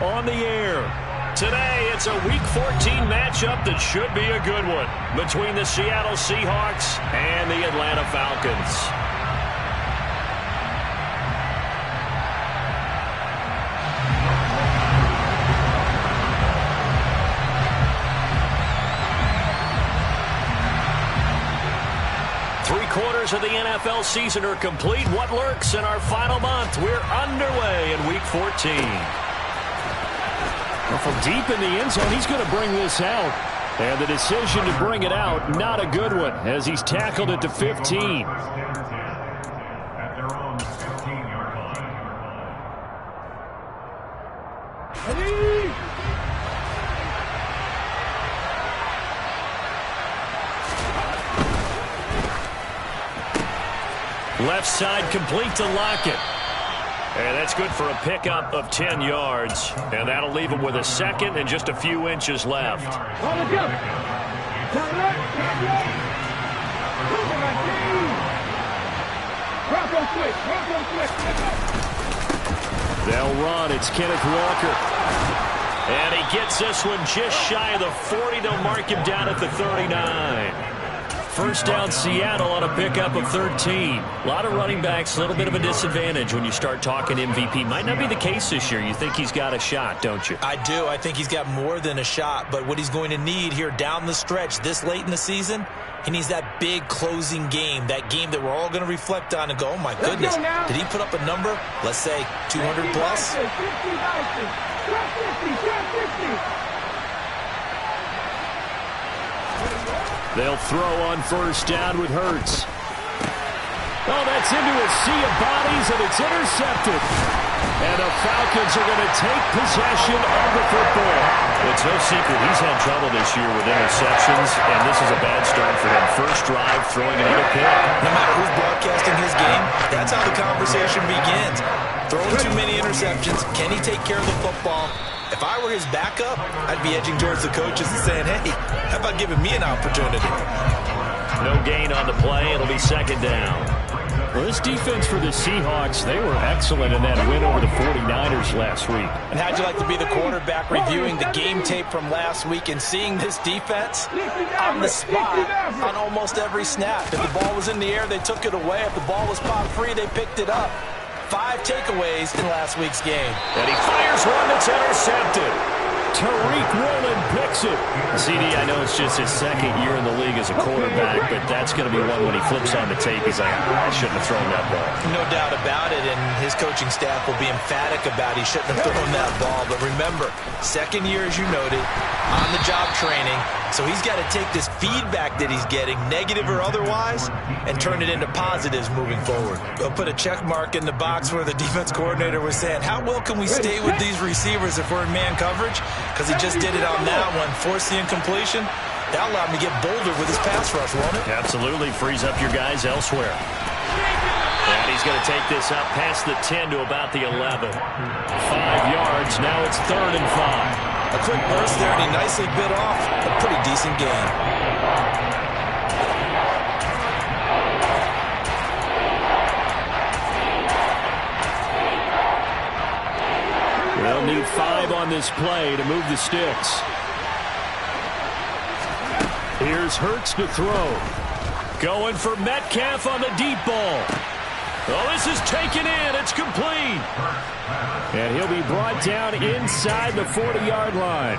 On the air. Today, it's a Week 14 matchup that should be a good one between the Seattle Seahawks and the Atlanta Falcons. Three-quarters of the NFL season are complete. What lurks in our final month? We're underway in Week 14. Well, from deep in the end zone, he's going to bring this out. And the decision to bring it out, not a good one, as he's tackled at the 15. Left side complete to Lockett. And that's good for a pickup of 10 yards. And that'll leave him with a second and just a few inches left. They'll run. It's Kenneth Walker. And he gets this one just shy of the 40. They'll mark him down at the 39. First down Seattle on a pickup of 13. A lot of running backs, a little bit of a disadvantage when you start talking MVP. Might not be the case this year. You think he's got a shot, don't you? I do. I think he's got more than a shot. But what he's going to need here down the stretch this late in the season, he needs that big closing game, that game that we're all going to reflect on and go, oh, my goodness, did he put up a number, let's say 200 plus? They'll throw on first down with Hurts. Oh, that's into a sea of bodies, and it's intercepted. And the Falcons are going to take possession of the football. It's no secret he's had trouble this year with interceptions, and this is a bad start for him. First drive, throwing another pick. No matter who's broadcasting his game, that's how the conversation begins. Throwing too many interceptions. Can he take care of the football? If I were his backup, I'd be edging towards the coaches and saying, hey, how about giving me an opportunity? No gain on the play. It'll be second down. Well, this defense for the Seahawks, they were excellent in that win over the 49ers last week. And how'd you like to be the quarterback reviewing the game tape from last week and seeing this defense on the spot on almost every snap? If the ball was in the air, they took it away. If the ball was pop free, they picked it up. 5 takeaways in last week's game. And he fires one that's intercepted. Tariq Woolen picks it. CD, I know it's just his second year in the league as a quarterback, but that's going to be one when he flips on the tape. He's like, I shouldn't have thrown that ball. No doubt about it, and his coaching staff will be emphatic about he shouldn't have thrown that ball. But remember, second year, as you noted, on-the-job training, so he's got to take this feedback that he's getting, negative or otherwise, and turn it into positives moving forward. We'll put a check mark in the box where the defense coordinator was saying, how well can we stay with these receivers if we're in man coverage? Because he just did it on that one, forced the incompletion. That allowed him to get bolder with his pass rush, won't it? Absolutely. Frees up your guys elsewhere. And he's going to take this up past the 10 to about the 11. 5 yards. Now it's 3rd and 5. A quick burst there, and he nicely bit off a pretty decent gain. They'll need 5 on this play to move the sticks. Here's Hurts to throw. Going for Metcalf on the deep ball. Oh, this is taken in. It's complete. And he'll be brought down inside the 40-yard line.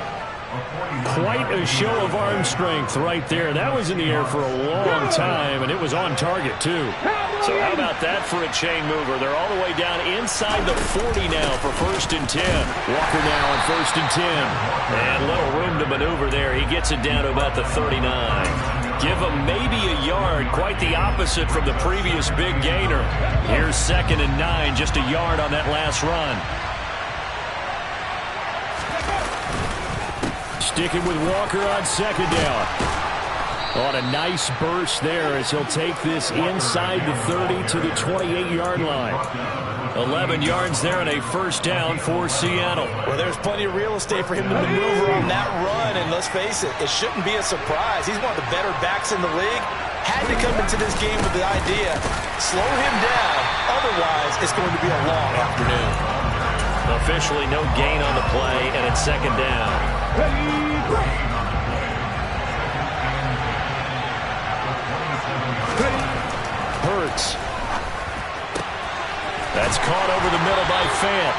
Quite a show of arm strength right there. That was in the air for a long time, and it was on target, too. So how about that for a chain mover? They're all the way down inside the 40 now for 1st and 10. Walker now on 1st and 10. And little room to maneuver there. He gets it down to about the 39. Give him maybe a yard. Quite the opposite from the previous big gainer. Here's 2nd and 9. Just a yard on that last run. Sticking with Walker on 2nd down. On a nice burst there as he'll take this inside the 30 to the 28-yard line. 11 yards there and a 1st down for Seattle. Well, there's plenty of real estate for him to maneuver on that run, and let's face it, it shouldn't be a surprise. He's one of the better backs in the league. Had to come into this game with the idea, slow him down, otherwise it's going to be a long afternoon. Officially no gain on the play, and it's second down. Hurts. That's caught over the middle by Fant.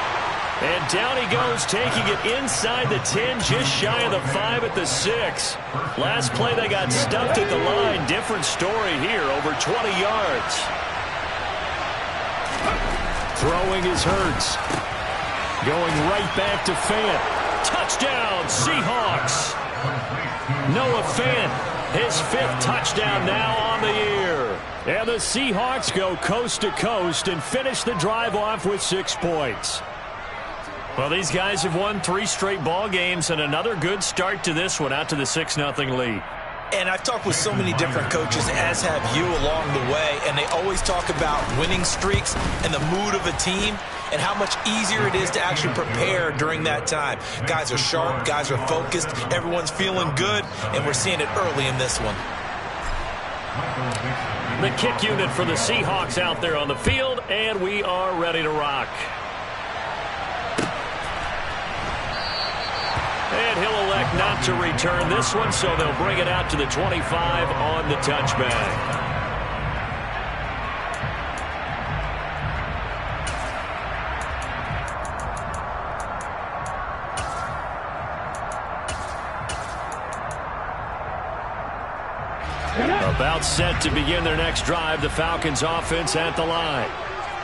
And down he goes, taking it inside the 10, just shy of the 5 at the 6. Last play they got stuffed at the line. Different story here, over 20 yards. Throwing is Hurts. Going right back to Fant. Touchdown, Seahawks. Noah Fant, his 5th touchdown now on the year. And the Seahawks go coast to coast and finish the drive off with 6 points. Well, these guys have won 3 straight ball games, and another good start to this one, out to the 6-0 lead. And I've talked with so many different coaches, as have you along the way, and they always talk about winning streaks and the mood of a team and how much easier it is to actually prepare during that time. Guys are sharp, guys are focused, everyone's feeling good, and we're seeing it early in this one. The kick unit for the Seahawks out there on the field, and we are ready to rock. And he'll elect not to return this one, so they'll bring it out to the 25 on the touchback. About set to begin their next drive, the Falcons offense at the line.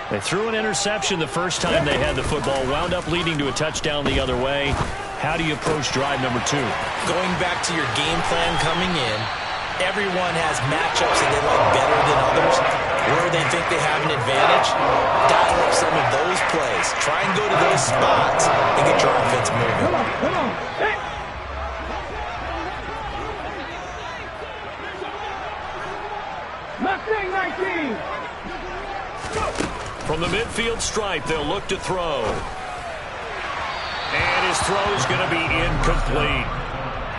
They threw an interception the first time they had the football, wound up leading to a touchdown the other way. How do you approach drive number 2? Going back to your game plan coming in, everyone has matchups that they like better than others. Where they think they have an advantage, dial up some of those plays. Try and go to those spots and get your offense moving. Come on. Hey. Mustang 19. From the midfield stripe, they'll look to throw. And his throw's going to be incomplete.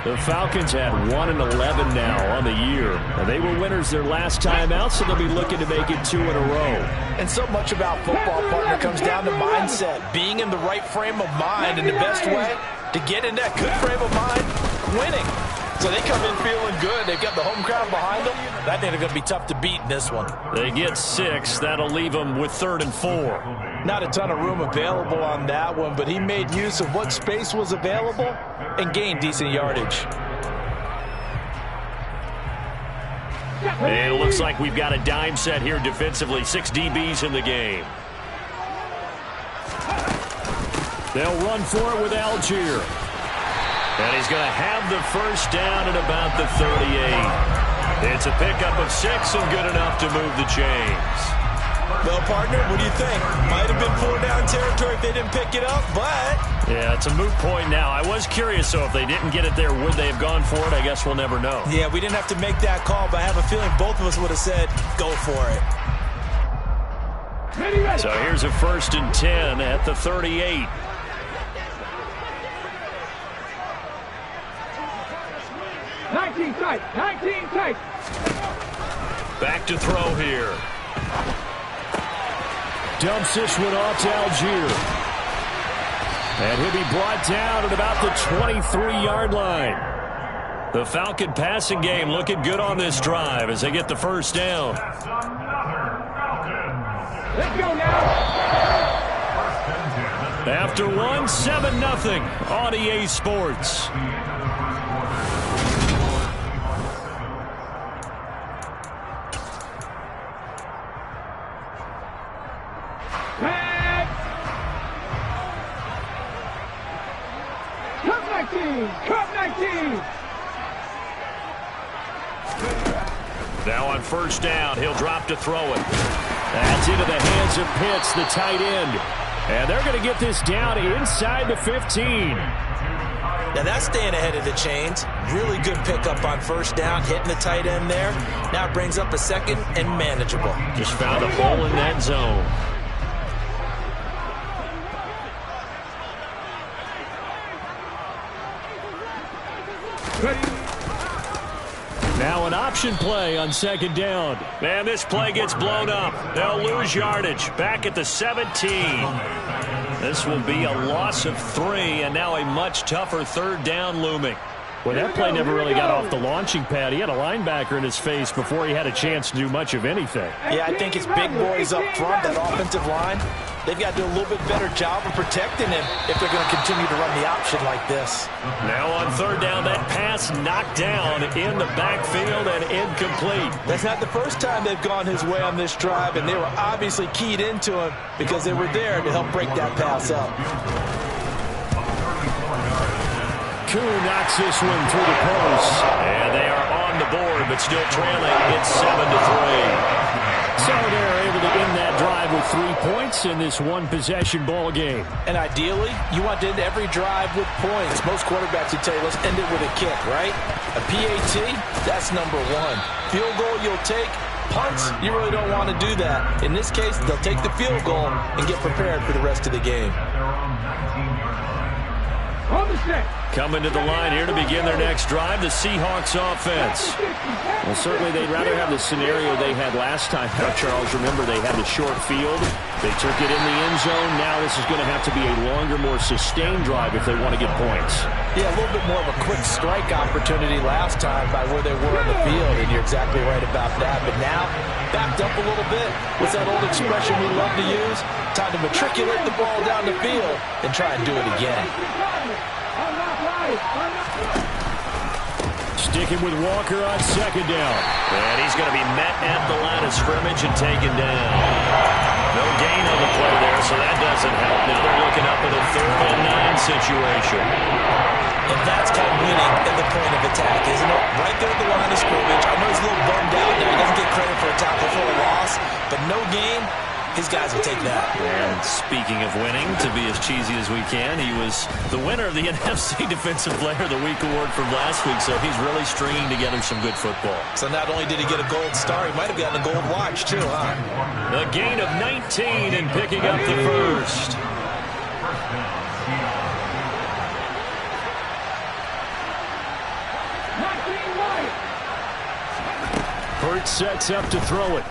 The Falcons had 1-11 now on the year. And they were winners their last time out, so they'll be looking to make it 2 in a row. And so much about football, partner, comes down to mindset. Being in the right frame of mind, and the best way to get in that good frame of mind, winning. So they come in feeling good. They've got the home crowd behind them. I think they're going to be tough to beat in this one. They get 6. That'll leave them with 3rd and 4. Not a ton of room available on that one, but he made use of what space was available and gained decent yardage. And it looks like we've got a dime set here defensively. 6 DBs in the game. They'll run for it with Algier. And he's going to have the first down at about the 38. It's a pickup of 6 and good enough to move the chains. Well, partner, what do you think? Might have been 4-down territory if they didn't pick it up, but... Yeah, it's a moot point now. I was curious, so if they didn't get it there, would they have gone for it? I guess we'll never know. Yeah, we didn't have to make that call, but I have a feeling both of us would have said, go for it. So here's a 1st and 10 at the 38. Tight. 19 tight. Back to throw here. Dumps this one off to Algier. And he'll be brought down at about the 23-yard line. The Falcon passing game looking good on this drive as they get the first down. Let's go now. After 7-0 on EA Sports. Cup 19. Now on first down, he'll drop to throw it. That's into the hands of Pitts, the tight end. And they're going to get this down inside the 15. Now that's staying ahead of the chains. Really good pickup on first down, hitting the tight end there. Now it brings up a 2nd and manageable. Just found a hole in that zone. Now an option play on 2nd down. Man, this play gets blown up. They'll lose yardage. Back at the 17. This will be a loss of 3, and now a much tougher 3rd down looming. Well, that play never really got off the launching pad. He had a linebacker in his face before he had a chance to do much of anything. Yeah, I think his big boys up front, that offensive line, they've got to do a little bit better job of protecting him if they're going to continue to run the option like this. Now on 3rd down, that pass knocked down in the backfield and incomplete. That's not the first time they've gone his way on this drive, and they were obviously keyed into him because they were there to help break that pass up. Koo knocks this one through the post. And they are on the board, but still trailing. It's 7-3. So they're able to end that drive with 3 points in this one-possession ball game. And ideally, you want to end every drive with points. Most quarterbacks would tell you, let's end it with a kick, right? A PAT, that's number 1. Field goal you'll take. Punts, you really don't want to do that. In this case, they'll take the field goal and get prepared for the rest of the game. On the set. Coming to the line here to begin their next drive, the Seahawks offense. Well, certainly they'd rather have the scenario they had last time. Now, Charles, remember they had the short field. They took it in the end zone. Now this is going to have to be a longer, more sustained drive if they want to get points. Yeah, a little bit more of a quick strike opportunity last time by where they were on the field, and you're exactly right about that. But now, backed up a little bit. What's that old expression we love to use? Time to matriculate the ball down the field and try and do it again. Sticking with Walker on 2nd down. And he's going to be met at the line of scrimmage and taken down. No gain on the play there, so that doesn't help. Now they're looking up at a 3rd and 9 situation. And that's called winning at the point of attack, isn't it? Right there at the line of scrimmage. I know he's a little bummed out now. He doesn't get credit for a tackle for a loss, but no gain. His guys will take that. And speaking of winning, to be as cheesy as we can, he was the winner of the NFC Defensive Player of the Week award from last week, so he's really stringing together some good football. So not only did he get a gold star, he might have gotten a gold watch too, huh? A gain of 19 and picking up the first. Hurts sets up to throw it.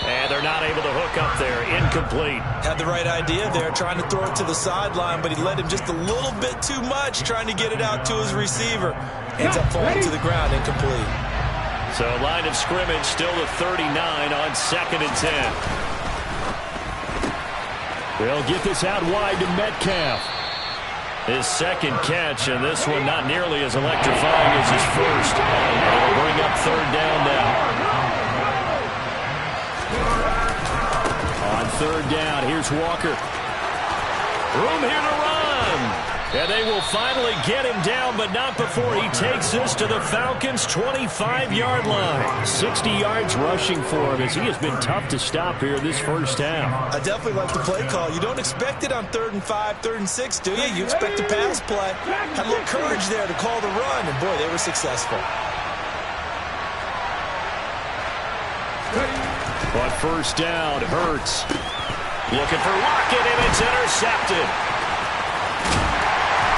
And they're not able to hook up there. Incomplete. Had the right idea there, trying to throw it to the sideline, but he led him just a little bit too much, trying to get it out to his receiver. Ends up falling to the ground, incomplete. So line of scrimmage still to 39 on 2nd and 10. They'll get this out wide to Metcalf. His 2nd catch, and this one not nearly as electrifying as his first. It'll bring up 3rd down now. On 3rd down, here's Walker. Room here to run. And they will finally get him down, but not before he takes this to the Falcons' 25-yard line. 60 yards rushing for him as he has been tough to stop here this first half. I definitely like the play call. You don't expect it on 3rd and 5, 3rd and 6, do you? You expect a pass play. Had a little courage there to call the run, and boy, they were successful. But 1st down, Hurts. Looking for Lockett, and it's intercepted.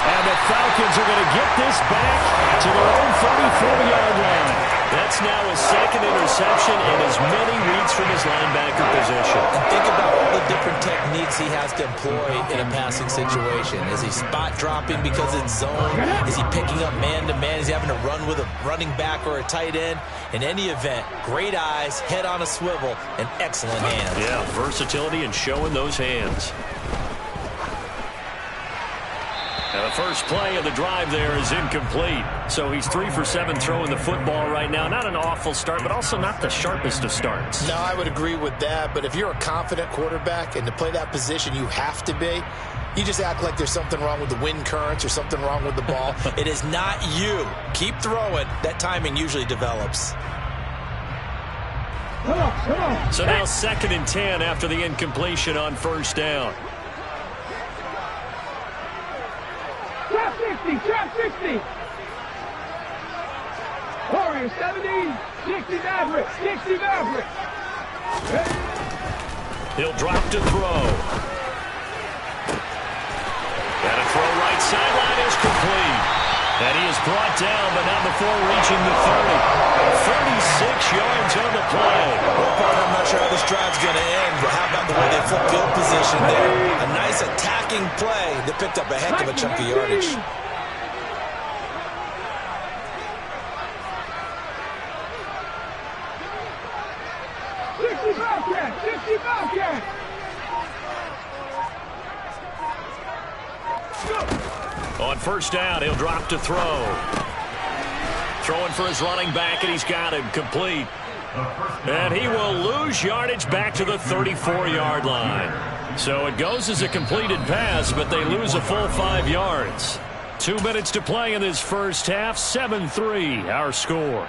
And the Falcons are going to get this back to their own 34-yard line. That's now his 2nd interception in as many weeks from his linebacker position. And think about all the different techniques he has to employ in a passing situation. Is he spot dropping because it's zone? Is he picking up man-to-man? Is he having to run with a running back or a tight end? In any event, great eyes, head on a swivel, and excellent hands. Yeah, versatility and showing those hands. And the first play of the drive there is incomplete. So he's 3 for 7 throwing the football right now. Not an awful start, but also not the sharpest of starts. No, I would agree with that. But if you're a confident quarterback and to play that position you have to be, you just act like there's something wrong with the wind currents or something wrong with the ball. It is not you. Keep throwing. That timing usually develops. So now 2nd and 10 after the incompletion on 1st down. Trap 60, trap 60. Warriors 70, 60 Maverick, 60 Maverick. He'll drop to throw. And a throw right sideline is complete. And he is brought down, but not before reaching the 30. 36 yards on the play. Well, partner, I'm not sure how this drive's going to end, but how about the way they flip field position there? A nice attacking play that picked up a heck of a chunk of yardage. On first down, he'll drop to throw. Throwing for his running back, and he's got him complete. And he will lose yardage back to the 34-yard line. So it goes as a completed pass, but they lose a full 5 yards. 2 minutes to play in this first half. 7-3, our score.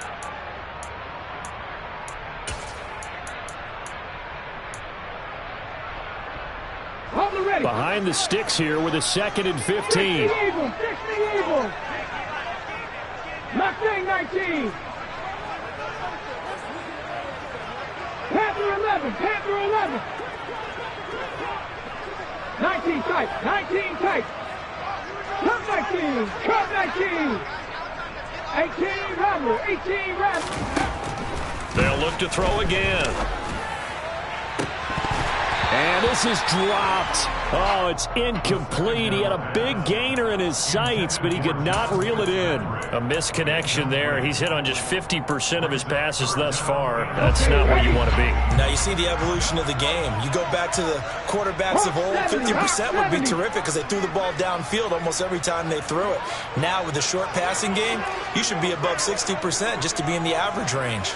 Behind the sticks here with a 2nd and 15. 16 Mustang 19. Panther 11. Panther 11. 19 tight. 19 tight. Cup 19. Cup 19. 18 Rebel. 18 Rebel. They'll look to throw again. And this is dropped. Oh, it's incomplete. He had a big gainer in his sights, but he could not reel it in. A misconnection there. He's hit on just 50% of his passes thus far. That's not where you want to be. Now you see the evolution of the game. You go back to the quarterbacks of old, 50% would be terrific because they threw the ball downfield almost every time they threw it. Now with the short passing game, you should be above 60% just to be in the average range.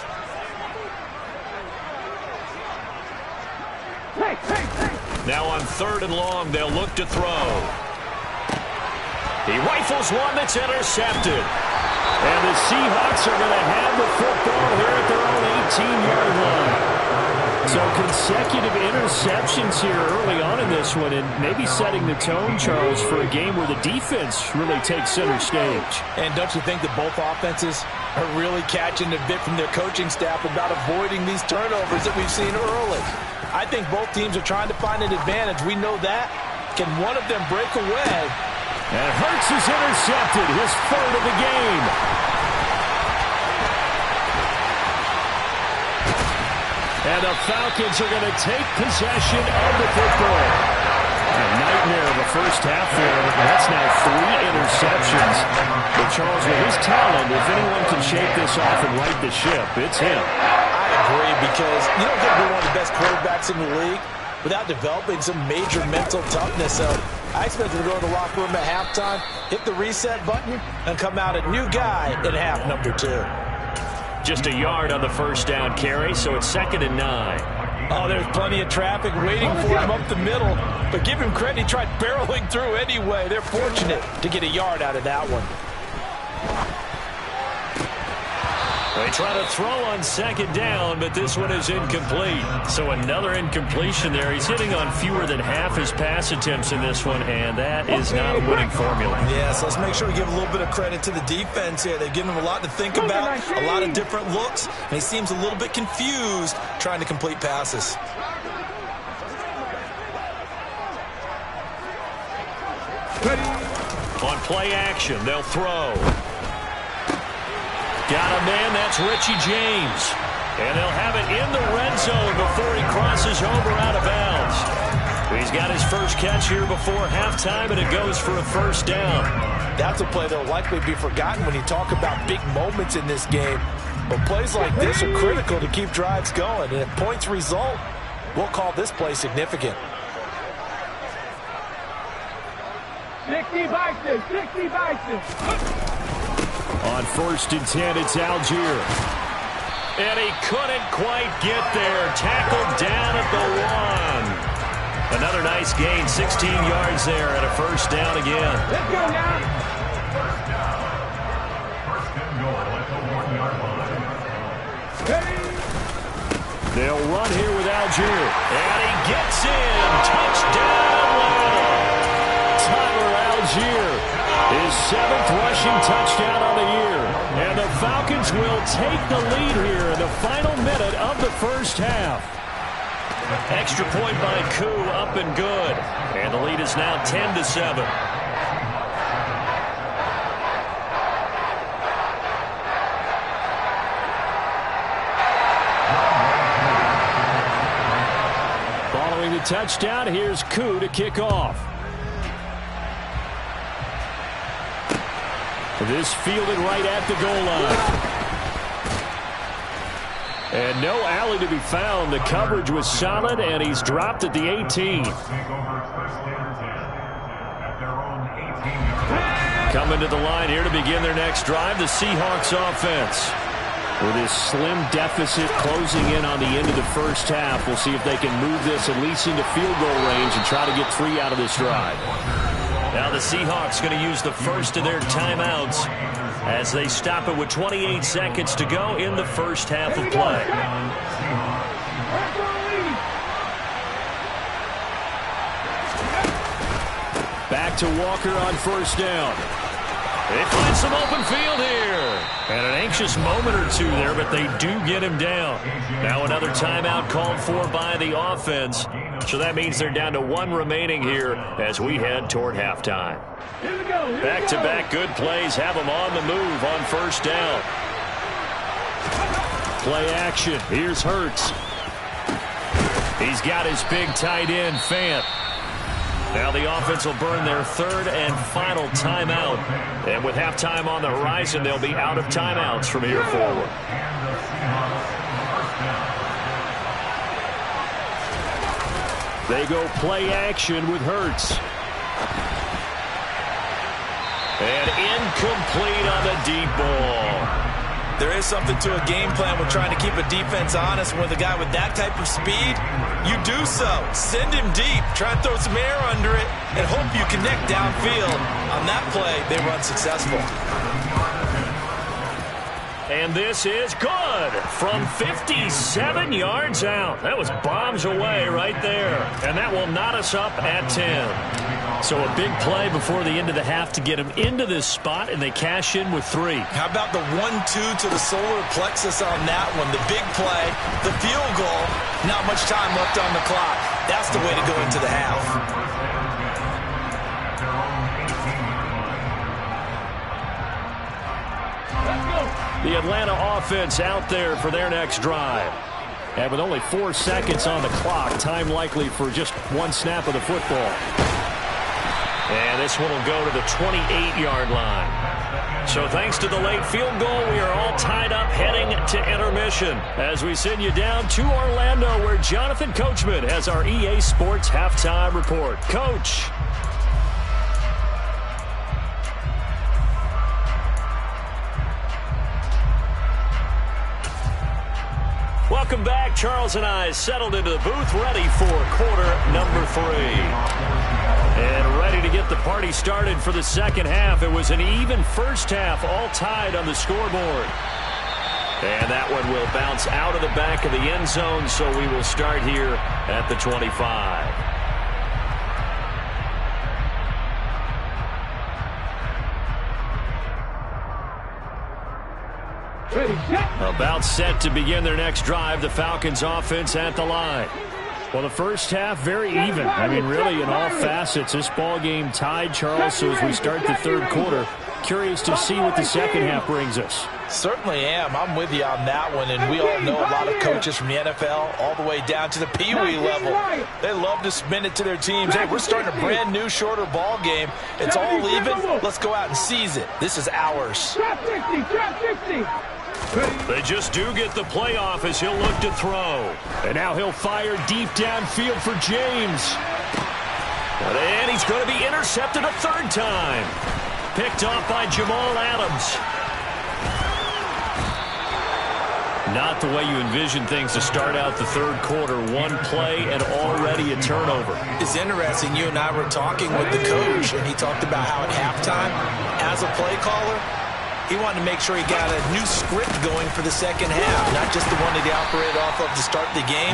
Now on 3rd and long, they'll look to throw. He rifles one that's intercepted. And the Seahawks are going to have the football here at their own 18-yard line. So consecutive interceptions here early on in this one, and maybe setting the tone, Charles, for a game where the defense really takes center stage. And don't you think that both offenses are really catching a bit from their coaching staff about avoiding these turnovers that we've seen early? I think both teams are trying to find an advantage. We know that. Can one of them break away? And Hurts is intercepted, his 3rd of the game. And the Falcons are going to take possession of the football. A nightmare of a first half there. That's now 3 interceptions. But Charles, with his talent, if anyone can shake this off and right the ship, it's him. Because you don't get to be one of the best quarterbacks in the league without developing some major mental toughness. So I expect him to go to the locker room at halftime, hit the reset button, and come out a new guy in half number 2. Just a yard on the first down carry, so it's 2nd and 9. Oh, there's plenty of traffic waiting for him up the middle. But give him credit, he tried barreling through anyway. They're fortunate to get a yard out of that one. They try to throw on 2nd down, but this one is incomplete. So another incompletion there. He's hitting on fewer than half his pass attempts in this one, and that is not a winning formula. Yeah, so let's make sure we give a little bit of credit to the defense here. They've given him a lot to think about, a lot of different looks, and he seems a little bit confused trying to complete passes. On play action, they'll throw. Got a man, that's Richie James. And they'll have it in the red zone before he crosses over out of bounds. He's got his first catch here before halftime, and it goes for a first down. That's a play that will likely be forgotten when you talk about big moments in this game. But plays like this are critical to keep drives going. And if points result, we'll call this play significant. 60 Bison, 60 Bison. On 1st and 10, it's Algier. And he couldn't quite get there. Tackled down at the 1. Another nice gain, 16 yards there and a first down again. Let's go now. They'll run here with Algier. And he gets in. Touchdown, Tyler Algier. His 7th rushing touchdown on the year. And the Falcons will take the lead here in the final minute of the first half. Extra point by Koo, up and good. And the lead is now 10-7. touchdown. Here's Koo to kick off. This fielded right at the goal line. And no alley to be found. The coverage was solid, and he's dropped at the 18. Coming to the line here to begin their next drive, the Seahawks offense. With this slim deficit closing in on the end of the first half, we'll see if they can move this at least into field goal range and try to get 3 out of this drive. Now the Seahawks going to use the first of their timeouts as they stop it with 28 seconds to go in the first half of play. Back to Walker on first down. They find some open field here. And an anxious moment or two there, but they do get him down. Now another timeout called for by the offense. So that means they're down to 1 remaining here as we head toward halftime. Back-to-back good plays have them on the move on first down. Play action. Here's Hurts. He's got his big tight end, Fant. Now the offense will burn their 3rd and final timeout. And with halftime on the horizon, they'll be out of timeouts from here forward. They go play action with Hurts. And incomplete on the deep ball. There is something to a game plan with trying to keep a defense honest. With a guy with that type of speed, you do so. Send him deep. Try and throw some air under it and hope you connect downfield. On that play, they were unsuccessful. And this is good from 57 yards out. That was bombs away right there. And that will knot us up at 10. So a big play before the end of the half to get them into this spot, and they cash in with 3. How about the 1-2 to the solar plexus on that one? The big play, the field goal, not much time left on the clock. That's the way to go into the half. The Atlanta offense out there for their next drive. And with only 4 seconds on the clock, time likely for just 1 snap of the football. And this one will go to the 28-yard line. So thanks to the late field goal, we are all tied up heading to intermission as we send you down to Orlando, where Jonathan Coachman has our EA Sports halftime report. Coach. Welcome back. Charles and I settled into the booth, ready for quarter number 3. And ready to get the party started for the second half. It was an even first half, all tied on the scoreboard. And that one will bounce out of the back of the end zone, so we will start here at the 25. About set to begin their next drive, the Falcons offense at the line. Well, the first half, very even. I mean, really, in all facets, this ball game tied, Charles. So as we start the third quarter, curious to see what the second half brings us. Certainly am. I'm with you on that one. And we all know a lot of coaches from the NFL all the way down to the Pee Wee level. They love to spin it to their teams. Hey, we're starting a brand new, shorter ball game. It's all even. Let's go out and seize it. This is ours. They just do get the playoff as he'll look to throw. And now he'll fire deep downfield for James. And he's going to be intercepted a 3rd time. Picked off by Jamal Adams. Not the way you envision things to start out the third quarter. 1 play and already a turnover. It's interesting. You and I were talking with the coach, and he talked about how at halftime, as a play caller, he wanted to make sure he got a new script going for the second half, not just the one that he operated off of to start the game.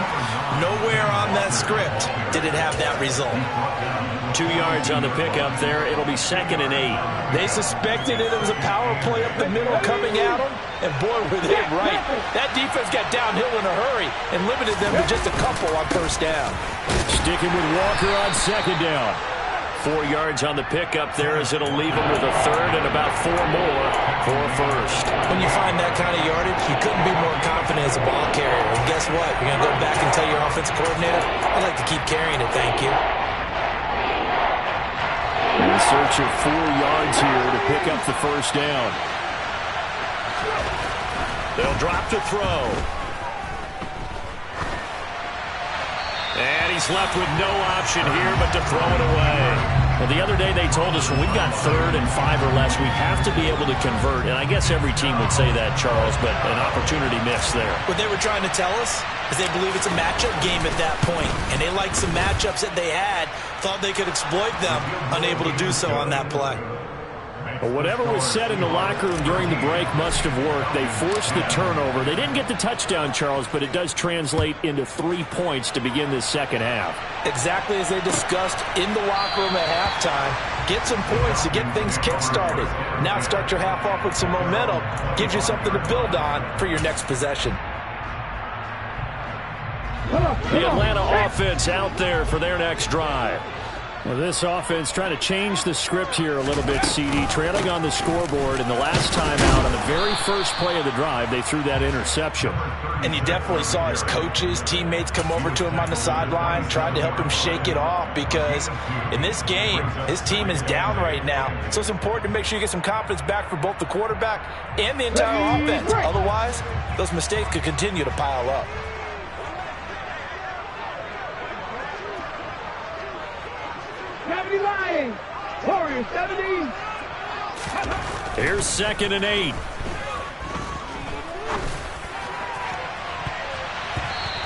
Nowhere on that script did it have that result. 2 yards on the pickup there. It'll be 2nd and 8. They suspected it was a power play up the middle coming at them, and boy, were they right. That defense got downhill in a hurry and limited them to just a couple on first down. Sticking with Walker on 2nd down. 4 yards on the pickup there as it'll leave them with a third and about 4 more for a first. When you find that kind of yardage, you couldn't be more confident as a ball carrier. And guess what? You're going to go back and tell your offensive coordinator, I'd like to keep carrying it, thank you. In search of 4 yards here to pick up the first down. They'll drop to throw. And he's left with no option here but to throw it away. Well, the other day they told us when we've got 3rd and 5 or less, we have to be able to convert. And I guess every team would say that, Charles, but an opportunity missed there. What they were trying to tell us is they believe it's a matchup game at that point. And they liked some matchups that they had, thought they could exploit them, unable to do so on that play. Well, whatever was said in the locker room during the break must have worked. They forced the turnover. They didn't get the touchdown, Charles, but it does translate into 3 points to begin this second half. Exactly as they discussed in the locker room at halftime. Get some points to get things kick-started. Now start your half off with some momentum. Gives you something to build on for your next possession. The Atlanta offense out there for their next drive. Well, this offense trying to change the script here a little bit, CD. Trailing on the scoreboard, and the last time out on the very first play of the drive, they threw that interception. And you definitely saw his coaches, teammates come over to him on the sideline, tried to help him shake it off because in this game, his team is down right now. So it's important to make sure you get some confidence back for both the quarterback and the entire offense. Otherwise, those mistakes could continue to pile up. Lions, Warriors 70. Here's 2nd and 8.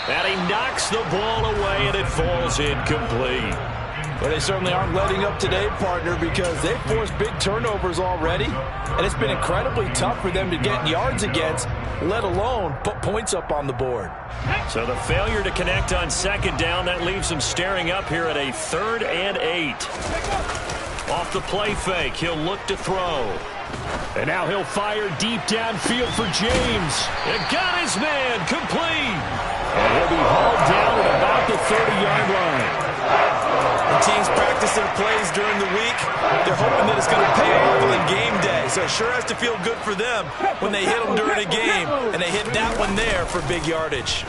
And he knocks the ball away, and it falls incomplete. Well, they certainly aren't letting up today, partner, because they've forced big turnovers already, and it's been incredibly tough for them to get yards against, let alone put points up on the board. So the failure to connect on 2nd down, that leaves them staring up here at a 3rd and 8. Off the play fake, he'll look to throw. And now he'll fire deep downfield for James. It got his man, complete. And he'll be hauled down at about the 30-yard line. The teams practice their plays during the week. They're hoping that it's going to pay off on game day. So it sure has to feel good for them when they hit them during a game. And they hit that one there for big yardage.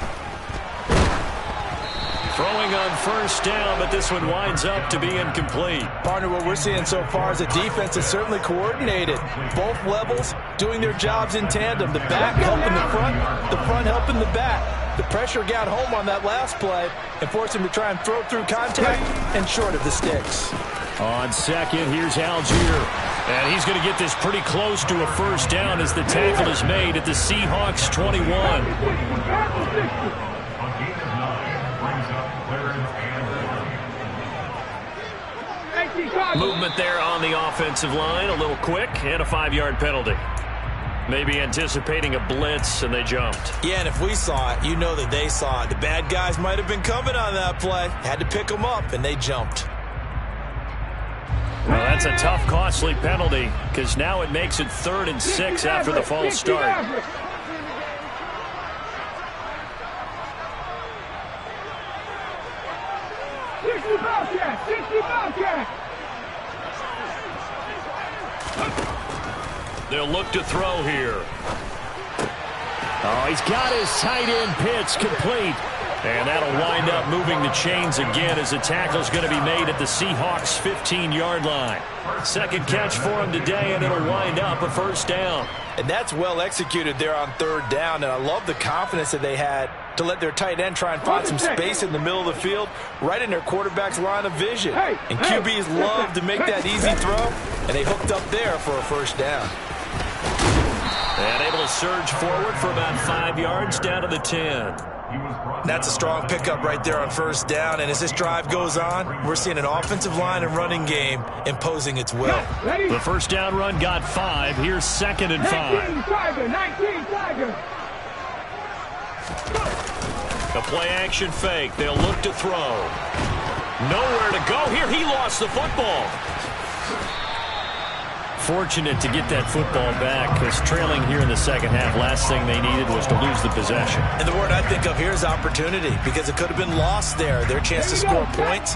Throwing on 1st down, but this one winds up to be incomplete. Partner, what we're seeing so far is a defense that's certainly coordinated. Both levels doing their jobs in tandem. The back helping the front helping the back. The pressure got home on that last play and forced him to try and throw through contact and short of the sticks. On 2nd, here's Algier. And he's going to get this pretty close to a 1st down as the tackle is made at the Seahawks 21. Movement there on the offensive line, a little quick, and a 5-yard penalty. Maybe anticipating a blitz, and they jumped. Yeah, and if we saw it, you know that they saw it. The bad guys might have been coming on that play. Had to pick them up, and they jumped. Well, that's a tough, costly penalty, because now it makes it 3rd and 6 after the false start. They'll look to throw here. Oh, he's got his tight end pitch complete. And that'll wind up moving the chains again as the tackle's going to be made at the Seahawks 15-yard line. 2nd catch for him today, and it'll wind up a 1st down. And that's well executed there on 3rd down, and I love the confidence that they had to let their tight end try and find some space in the middle of the field, right in their quarterback's line of vision. And QBs love to make that easy throw, and they hooked up there for a 1st down. And able to surge forward for about 5 yards down to the 10. That's a strong pickup right there on 1st down, and as this drive goes on, we're seeing an offensive line and running game imposing its will. The 1st down run got 5. Here's 2nd and 5. 19 Tiger. A play-action fake. They'll look to throw. Nowhere to go here. He lost the football. Fortunate to get that football back, because trailing here in the 2nd half, last thing they needed was to lose the possession. And the word I think of here is opportunity, because it could have been lost there. Their chance to score points.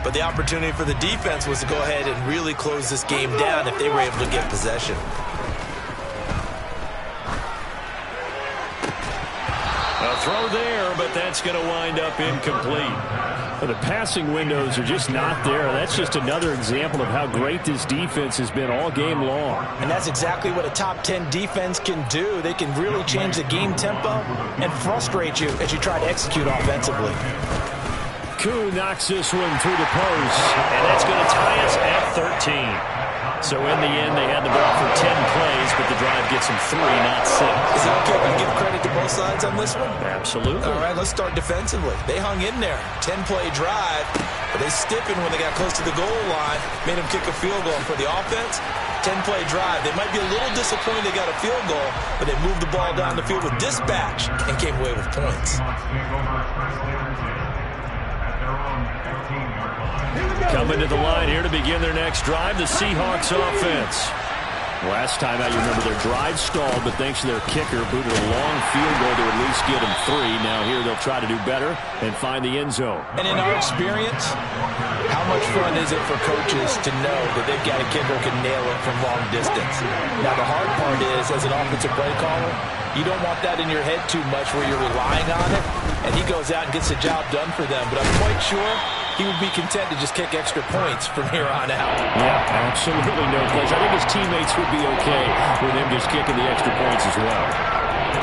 But the opportunity for the defense was to go ahead and really close this game down if they were able to get possession. A throw there, but that's going to wind up incomplete. Well, the passing windows are just not there. That's just another example of how great this defense has been all game long. And that's exactly what a top 10 defense can do. They can really change the game tempo and frustrate you as you try to execute offensively. Koo knocks this one through the post. And that's going to tie us at 13. So in the end, they had the ball for 10 plays, but the drive gets them 3, not 6. Is it okay if we give credit to both sides on this one? Absolutely. All right, let's start defensively. They hung in there. 10-play drive, but they stiffened when they got close to the goal line, made them kick a field goal. And for the offense, 10-play drive. They might be a little disappointed they got a field goal, but they moved the ball down the field with dispatch and came away with points. Coming to the line here to begin their next drive, the Seahawks offense. Last time out, you remember their drive stalled, but thanks to their kicker, booted a long field goal to at least get them 3. Now here they'll try to do better and find the end zone. And in our experience, how much fun is it for coaches to know that they've got a kicker who can nail it from long distance? Now the hard part is, as an offensive play caller, you don't want that in your head too much where you're relying on it, and he goes out and gets the job done for them. But I'm quite sure he would be content to just kick extra points from here on out. Yeah, absolutely no place. I think his teammates would be okay with him just kicking the extra points as well.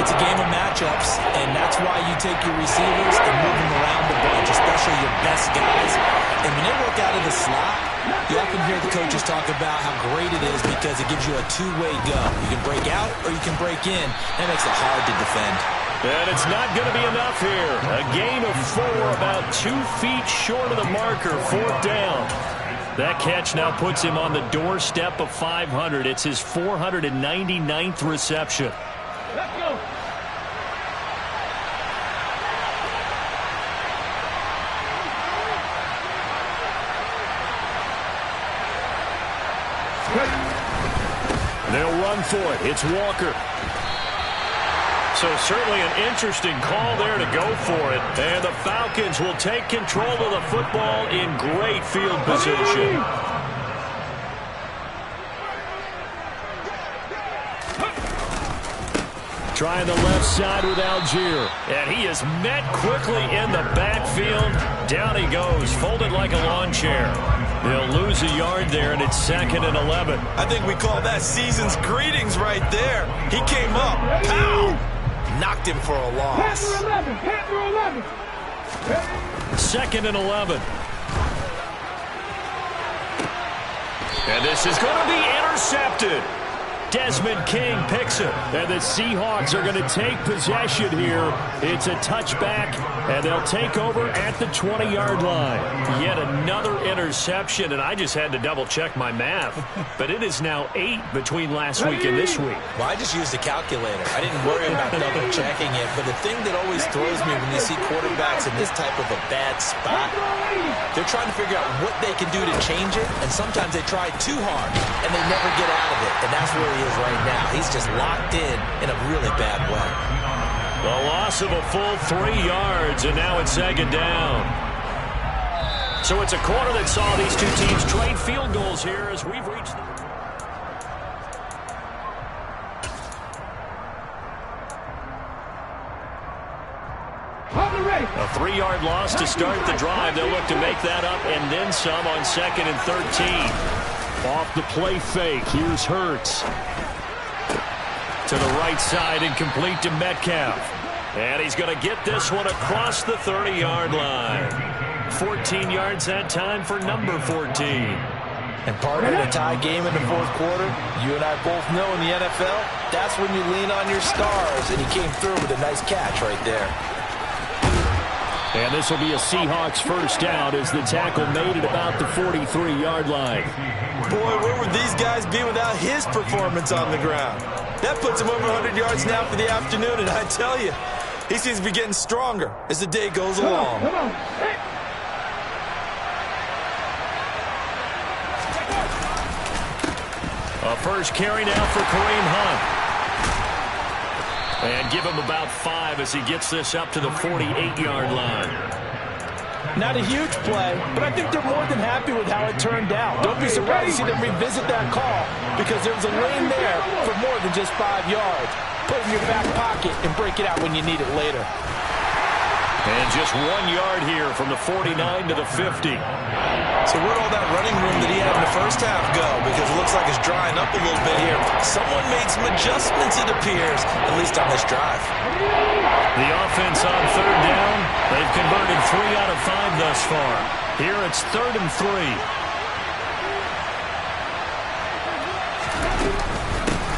It's a game of matchups, and that's why you take your receivers and move them around the bunch, especially your best guys. And when they work out of the slot, you often hear the coaches talk about how great it is because it gives you a two-way go. You can break out or you can break in. That makes it hard to defend. And it's not going to be enough here. A gain of 4, about 2 feet short of the marker, 4th down. That catch now puts him on the doorstep of 500. It's his 499th reception. Let's go. They'll run for it. It's Walker. So certainly an interesting call there to go for it. And the Falcons will take control of the football in great field position. Trying the left side with Algier. And he is met quickly in the backfield. Down he goes, folded like a lawn chair. They'll lose a yard there, and it's 2nd and 11. I think we call that season's greetings right there. He came up, pow! Knocked him for a loss. 2nd and 11. And this is going to be intercepted. Desmond King picks it. And the Seahawks are going to take possession here. It's a touchback, and they'll take over at the 20-yard line. Yet another interception, and I just had to double-check my math. But it is now 8 between last week and this week. Well, I just used a calculator. I didn't worry about double-checking it. But the thing that always throws me when you see quarterbacks in this type of a bad spot, they're trying to figure out what they can do to change it, and sometimes they try too hard, and they never get out of it. And that's where he is right now. He's just locked in a really bad way. The loss of a full 3 yards, and now it's 2nd down. So it's a quarter that saw these two teams trade field goals here as we've reached the... A 3-yard loss to start the drive. They'll look to make that up and then some on 2nd and 13. Off the play fake, here's Hurts. To the right side and complete to Metcalf. And he's going to get this one across the 30-yard line. 14 yards that time for number 14. And partner, in a tie game in the 4th quarter, you and I both know in the NFL, that's when you lean on your stars. And he came through with a nice catch right there. And this will be a Seahawks first down as the tackle made at about the 43-yard line. Boy, where would these guys be without his performance on the ground? That puts him over 100 yards now for the afternoon, and I tell you, he seems to be getting stronger as the day goes along. Come on. A first carry now for Kareem Hunt. And give him about 5 as he gets this up to the 48-yard line. Not a huge play, but I think they're more than happy with how it turned out. Don't be surprised to see them revisit that call because there was a lane there for more than just 5 yards. Put it in your back pocket and break it out when you need it later. And just 1 yard here from the 49 to the 50. So where'd all that running room that he had in the first half go? Because it looks like it's drying up a little bit here. Someone made some adjustments, it appears, at least on this drive. The offense on third down. They've converted 3 out of 5 thus far. Here it's 3rd and 3.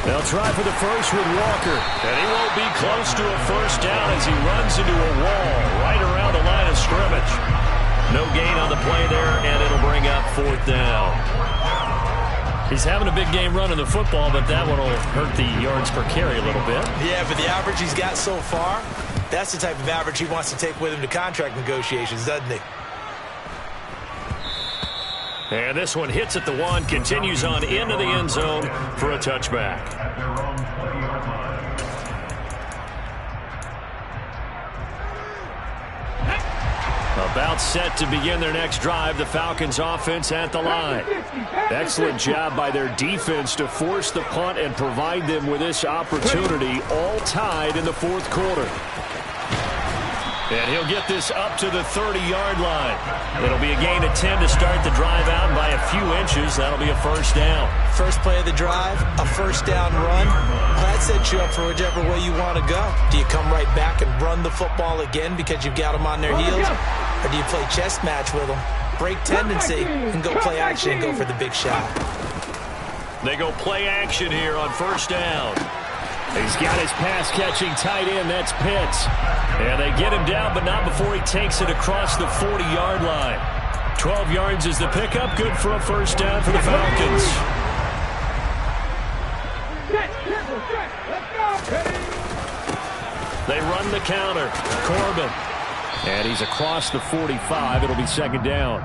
They'll try for the first with Walker. And he won't be close to a first down as he runs into a wall right around the line of scrimmage. No gain on the play there, and it'll bring up 4th down. He's having a big game running the football, but that one will hurt the yards per carry a little bit. Yeah, but the average he's got so far, that's the type of average he wants to take with him to contract negotiations, doesn't he? And this one hits at the 1, continues on into the end zone for a touchback. About set to begin their next drive, the Falcons offense at the line. Excellent job by their defense to force the punt and provide them with this opportunity, all tied in the 4th quarter. And he'll get this up to the 30-yard line. It'll be a gain of 10 to start the drive out by a few inches. That'll be a first down. First play of the drive, a first down run. Well, that sets you up for whichever way you want to go. Do you come right back and run the football again because you've got them on their heels? Or do you play chess match with them, break tendency, and go play action and go for the big shot? They go play action here on first down. He's got his pass-catching tight end. That's Pitts. And they get him down, but not before he takes it across the 40-yard line. 12 yards is the pickup. Good for a first down for the Falcons. They run the counter. Corbin. And he's across the 45. It'll be 2nd down.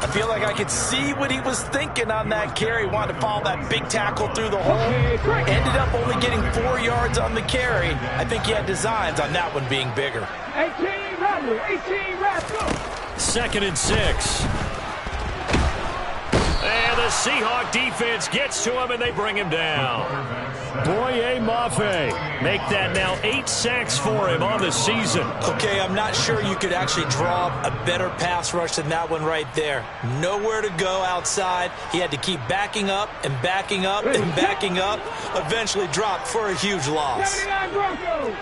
I feel like I could see what he was thinking on that carry. Wanted to follow that big tackle through the hole. Ended up only getting 4 yards on the carry. I think he had designs on that one being bigger. 18 wrap. 2nd and 6. And the Seahawk defense gets to him, and they bring him down. Boye Mafe make that now 8 sacks for him on the season. Okay, I'm not sure you could actually draw a better pass rush than that one right there. Nowhere to go outside. He had to keep backing up and backing up and backing up. Eventually dropped for a huge loss. 79 Broncos.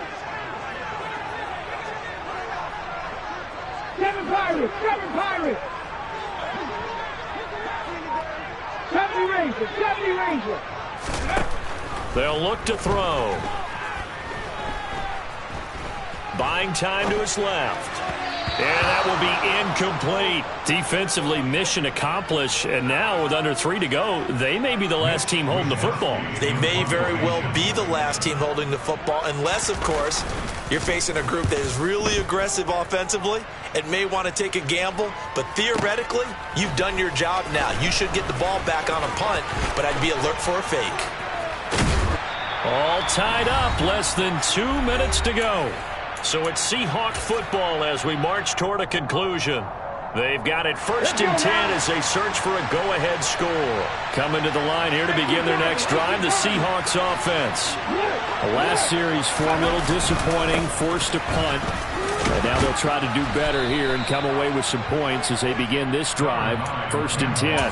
7 Pirates. 70 Rangers. They'll look to throw. Buying time to his left. And that will be incomplete. Defensively, mission accomplished. And now with under 3 to go, they may be the last team holding the football. They may very well be the last team holding the football, unless, of course, you're facing a group that is really aggressive offensively and may want to take a gamble. But theoretically, you've done your job now. You should get the ball back on a punt, but I'd be alert for a fake. All tied up, less than 2 minutes to go. So it's Seahawk football as we march toward a conclusion. They've got it 1st and 10 as they search for a go-ahead score. Coming to the line here to begin their next drive, the Seahawks offense. The last series form a little disappointing, forced to punt. And now they'll try to do better here and come away with some points as they begin this drive, 1st and 10.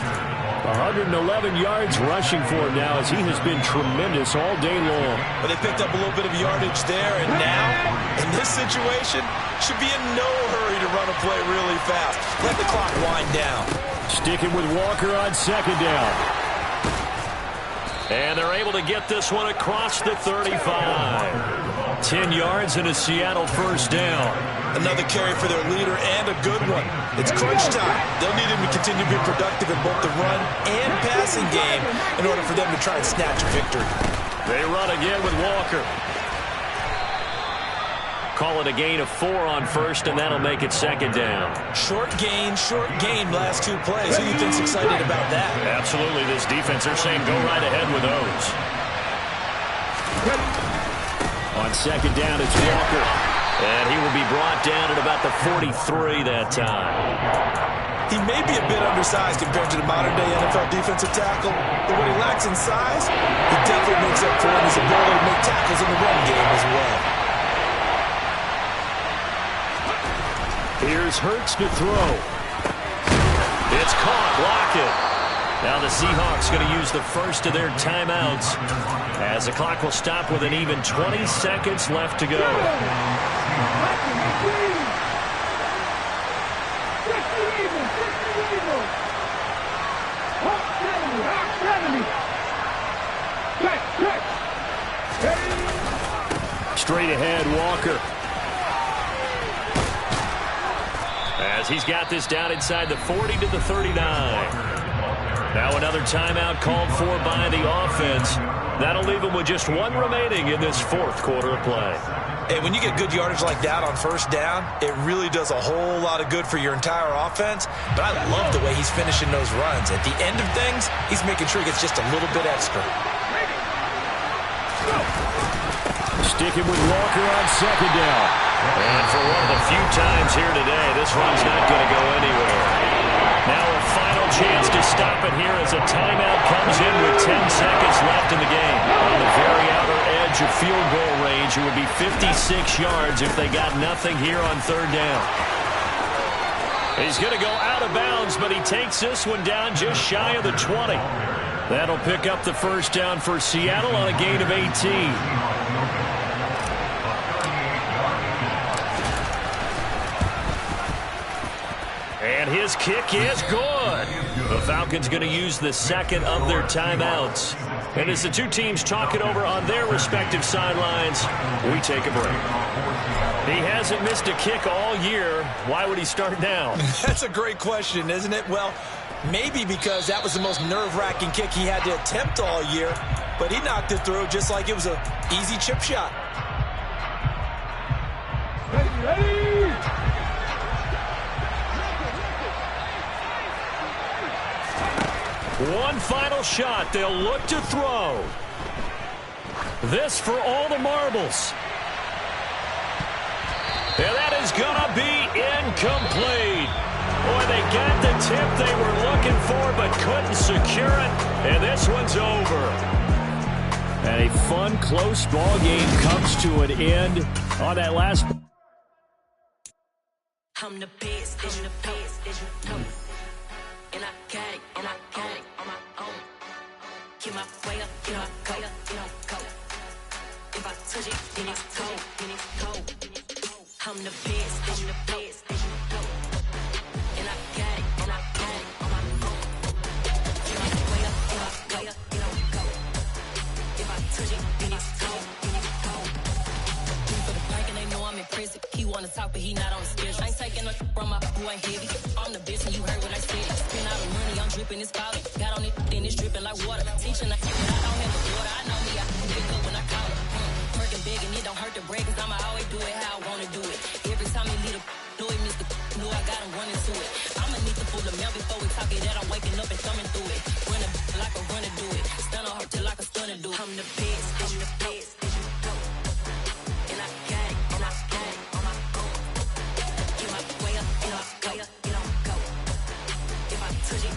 111 yards rushing for him now as he has been tremendous all day long. But they picked up a little bit of yardage there, and now, in this situation, should be in no hurry to run a play really fast. Let the clock wind down. Sticking with Walker on 2nd down. And they're able to get this one across the 35. 10 yards and a Seattle first down. Another carry for their leader and a good one. It's crunch time. They'll need him to continue to be productive in both the run and passing game in order for them to try and snatch a victory. They run again with Walker. Call it a gain of 4 on first, and that'll make it 2nd down. Short gain, last 2 plays. Who do you think's excited about that? Absolutely. This defense, they're saying go right ahead with those. On 2nd down, it's Walker. And he will be brought down at about the 43 that time. He may be a bit undersized compared to the modern-day NFL defensive tackle, but what he lacks in size, he definitely makes up for in his ability to make tackles in the run game as well. Here's Hurts to throw. It's caught. Lockett. Now the Seahawks going to use the first of their timeouts as the clock will stop with an even 20 seconds left to go. Straight ahead, Walker. As he's got this down inside the 40 to the 39. Now another timeout called for by the offense. That'll leave them with just one remaining in this fourth quarter of play. And when you get good yardage like that on first down, it really does a whole lot of good for your entire offense. But I love the way he's finishing those runs. At the end of things, he's making sure he gets just a little bit extra. Sticking with Walker on second down. And for one of the few times here today, this run's not going to go anywhere. Now a final chance to stop it here as a timeout comes in with 10 seconds left in the game. On the very outer edge of field goal range, it would be 56 yards if they got nothing here on third down. He's going to go out of bounds, but he takes this one down just shy of the 20. That'll pick up the first down for Seattle on a gain of 18. And his kick is good. The Falcons going to use the second of their timeouts. And as the two teams talk it over on their respective sidelines, we take a break. He hasn't missed a kick all year. Why would he start now? That's a great question, isn't it? Well, maybe because that was the most nerve-wracking kick he had to attempt all year, but he knocked it through just like it was an easy chip shot. Ready. One final shot. They'll look to throw. This for all the marbles. And that is going to be incomplete. Boy, they got the tip they were looking for but couldn't secure it. And this one's over. And a fun, close ball game comes to an end on that last. I'm the best, I'm the best, and I got it, on my own. Get my way up, get my go, go. If I touch it, then it's cold, I'm the best, and I got it, on my own. Get my way up, go. If I touch it, then it's cold, For the bank and they know I'm impressive. He wanna talk, but he not on the schedule. I ain't taking no from my who ain't heavy. I'm the best, and you heard what I said. Spend all the money, I'm dripping, it's falling. Got on it, then it's dripping like water. Teaching like I don't have the water. I know me, I can pick up when I call it. Working big, and it don't hurt to break, cause I'ma always do it how I wanna do it. Every time he lead a know he missed the know I got him running to it. I'ma need to pull the mail before we talk it that I'm waking up and thumbing through it. Running like a runner do it. Stun on her till like a stunner do it. I'm the best, and I got it, on my own. Get my way up, go. If I touch it,